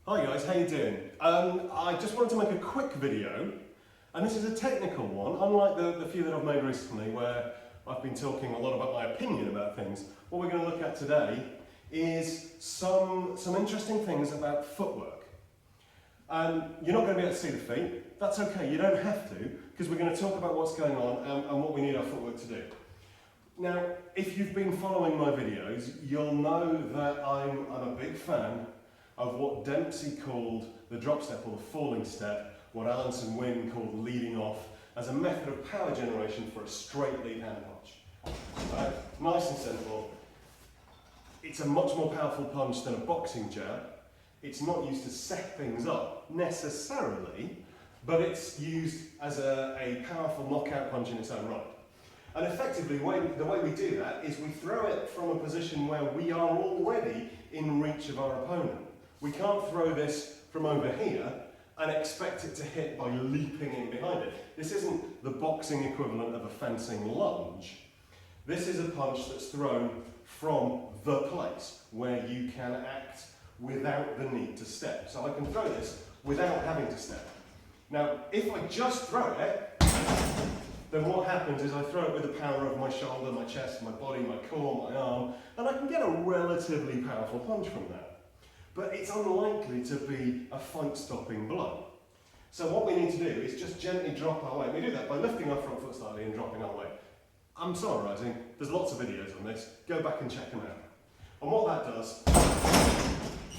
Hi guys, how you doing? I just wanted to make a quick video, and this is a technical one, unlike the few that I've made recently where I've been talking a lot about my opinion about things. What we're going to look at today is some interesting things about footwork. You're not going to be able to see the feet. That's okay, you don't have to, because we're going to talk about what's going on and what we need our footwork to do. Now, if you've been following my videos, you'll know that I'm a big fan of what Dempsey called the drop step or the falling step, what Allanson-Winn called leading off, as a method of power generation for a straight lead hand punch. Nice and simple. It's a much more powerful punch than a boxing jab. It's not used to set things up necessarily, but it's used as a powerful knockout punch in its own right. And effectively, the way we do that is we throw it from a position where we are already in reach of our opponent. We can't throw this from over here and expect it to hit by leaping in behind it. This isn't the boxing equivalent of a fencing lunge. This is a punch that's thrown from the place where you can act without the need to step. So I can throw this without having to step. Now, if I just throw it, then what happens is I throw it with the power of my shoulder, my chest, my body, my core, my arm, and I can get a relatively powerful punch from that. But it's unlikely to be a fight-stopping blow. So what we need to do is just gently drop our weight. We do that by lifting our front foot slightly and dropping our weight. I'm summarising, there's lots of videos on this, go back and check them out. And what that does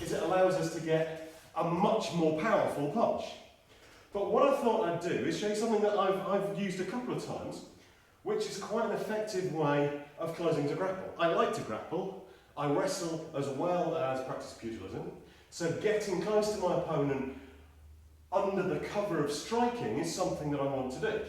is it allows us to get a much more powerful punch. But what I thought I'd do is show you something that I've used a couple of times, which is quite an effective way of closing to grapple. I like to grapple. I wrestle as well as practice pugilism, so getting close to my opponent under the cover of striking is something that I want to do.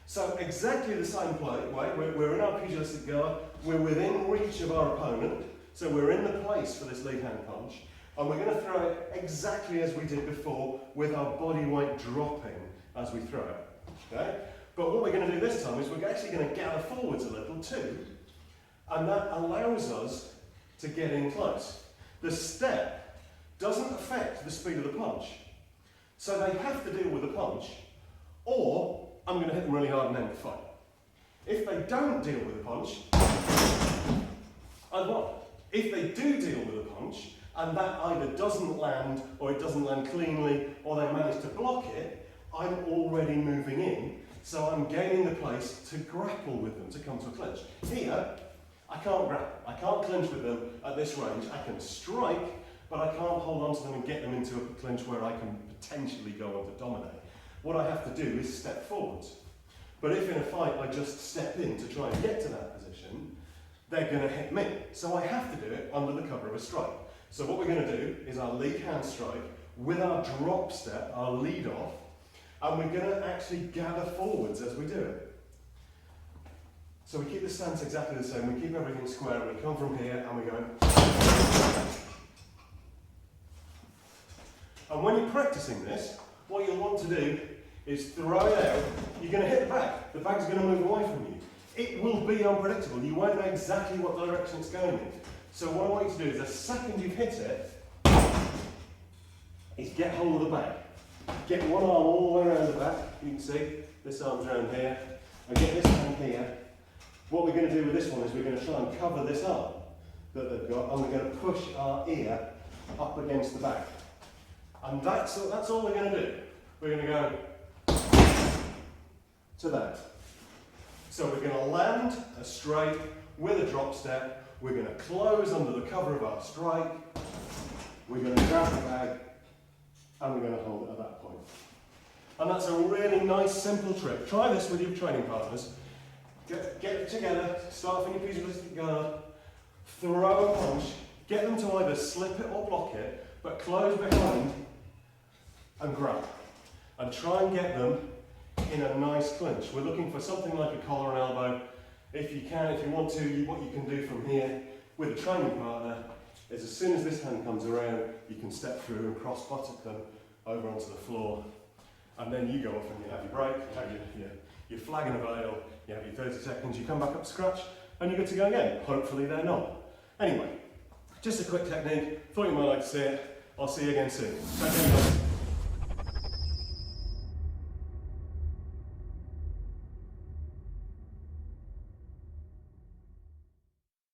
So exactly the same way, we're in our pugilistic guard, we're within reach of our opponent, so we're in the place for this lead hand punch, and we're going to throw it exactly as we did before, with our body weight dropping as we throw it. Okay? But what we're going to do this time is we're actually going to gather forwards a little too, and that allows us to get in close. The step doesn't affect the speed of the punch. So they have to deal with the punch, or I'm going to hit them really hard and end the fight. If they don't deal with the punch, I've won. If they do deal with the punch, and that either doesn't land, or it doesn't land cleanly, or they manage to block it, I'm already moving in, so I'm gaining the place to grapple with them, to come to a clinch. Here, I can't grapple, I can't clinch with them at this range. I can strike, but I can't hold on to them and get them into a clinch where I can potentially go on to dominate. What I have to do is step forwards. But if in a fight I just step in to try and get to that position, they're going to hit me. So I have to do it under the cover of a strike. So what we're going to do is our lead hand strike with our drop step, our lead off, and we're going to actually gather forwards as we do it. So we keep the stance exactly the same, we keep everything square, and we come from here and we go. And when you're practicing this, what you'll want to do is throw it out. You're going to hit the bag bag's going to move away from you. It will be unpredictable, you won't know exactly what direction it's going in. So what I want you to do is the second you've hit it, is get hold of the bag. Get one arm all the way around the back, you can see, this arm's around here, and get this hand here. What we're going to do with this one is we're going to try and cover this arm that they've got, and we're going to push our ear up against the back. And that's all we're going to do. We're going to go to that. So we're going to land a straight with a drop step. We're going to close under the cover of our strike. We're going to grab the bag, and we're going to hold it at that point. And that's a really nice, simple trick. Try this with your training partners. Get it together, start off in your pugilistic guard, throw a punch, get them to either slip it or block it, but close behind and grab. And try and get them in a nice clinch. We're looking for something like a collar and elbow. If you can, if you want to, what you can do from here with a training partner is as soon as this hand comes around, you can step through and cross buttock them over onto the floor. And then you go off and you have your break, you have your flag and a veil, you have your 30 seconds, you come back up to scratch, and you're good to go again. Hopefully they're not. Anyway, just a quick technique, thought you might like to see it. I'll see you again soon. Take care, guys.